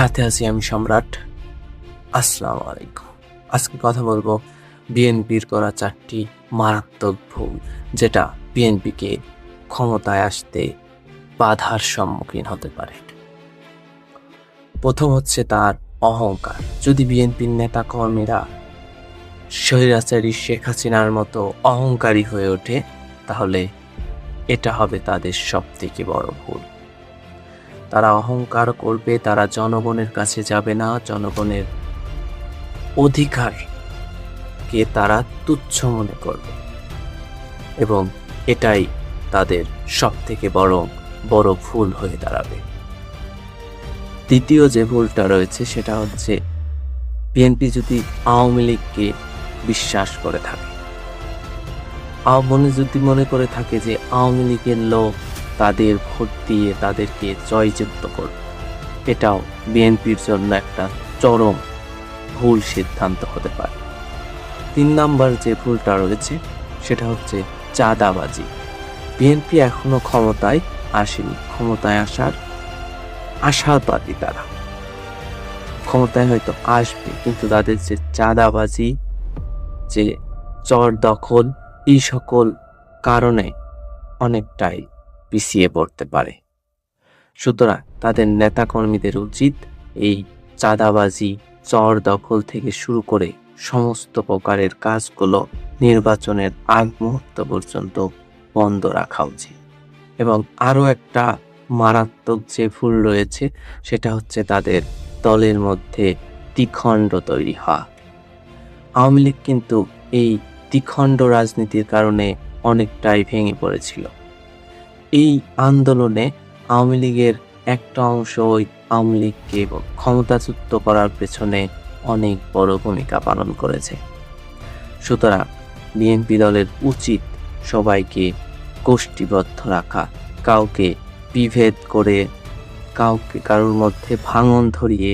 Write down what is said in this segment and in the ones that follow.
সাথে আছি আমি সম্রাট। আসসালামু আলাইকুম। আজকে কথা বলবো বিএনপির করা 4টি মারাত্মক ভুল, যেটা বিএনপিকে ক্ষমতায় আসতে বাধার সম্মুখীন হতে পারে। প্রথম হচ্ছে তার অহংকার। যদি বিএনপির নেতা কর্মীরা স্বৈরাচারী শেখ হাসিনার মতো অহংকারী হয়ে ওঠে, তাহলে এটা হবে তাদের সবথেকে বড় ভুল। তারা অহংকার করবে, তারা জনগণের কাছে যাবে না, জনগণের অধিকারকে তারা তুচ্ছ মনে করবে, এবং এটাই তাদের সবথেকে বড় ভুল হয়ে দাঁড়াবে। দ্বিতীয় যে ভুলটা রয়েছে সেটা হচ্ছে, বিএনপি যদি আওয়ামী লীগকে বিশ্বাস করে থাকে, যদি মনে করে থাকে যে আওয়ামী লীগের লোক তাদের ভোট দিয়ে তাদেরকে জয়যুক্ত করবে, এটাও বিএনপির জন্য একটা চরম ভুল সিদ্ধান্ত হতে পারে। 3 নাম্বার যে ভুলটা রয়েছে সেটা হচ্ছে চাঁদাবাজি। বিএনপি এখনো ক্ষমতায় আসেনি, ক্ষমতায় আসার আশাবাদী তারা। ক্ষমতায় হয়তো আসবে, কিন্তু তাদের যে চাঁদাবাজি, যে চর দখল, এই সকল কারণে অনেকটাই পিছিয়ে পড়তে পারে। সুতরাং তাদের নেতাকর্মীদের উচিত এই চাঁদাবাজি, চর দখল থেকে শুরু করে সমস্ত প্রকারের কাজগুলো নির্বাচনের আগ মুহূর্ত পর্যন্ত বন্ধ রাখা উচিত। এবং আরও একটা মারাত্মক যে ভুল রয়েছে সেটা হচ্ছে তাদের দলের মধ্যে দ্বিখণ্ড তৈরি হওয়া। আওয়ামী লীগ কিন্তু এই দ্বিখণ্ড রাজনীতির কারণে অনেকটাই ভেঙে পড়েছিল। এই আন্দোলনে আওয়ামী লীগের একটা অংশ ওই আওয়ামী লীগকে ক্ষমতাচ্যুত করার পেছনে অনেক বড় ভূমিকা পালন করেছে। সুতরাং বিএনপি দলের উচিত সবাইকে গোষ্ঠীবদ্ধ রাখা, কাউকে বিভেদ করে, কারোর মধ্যে ভাঙন ধরিয়ে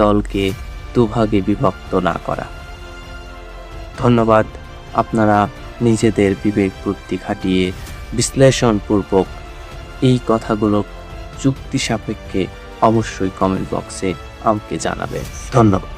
দলকে দুভাগে বিভক্ত না করা। ধন্যবাদ। আপনারা নিজেদের বিবেক বুদ্ধি খাটিয়ে বিশ্লেষণপূর্বক এই কথাগুলো যুক্তি সাপেক্ষে অবশ্যই কমেন্ট বক্সে আমাকে জানাবেন। ধন্যবাদ।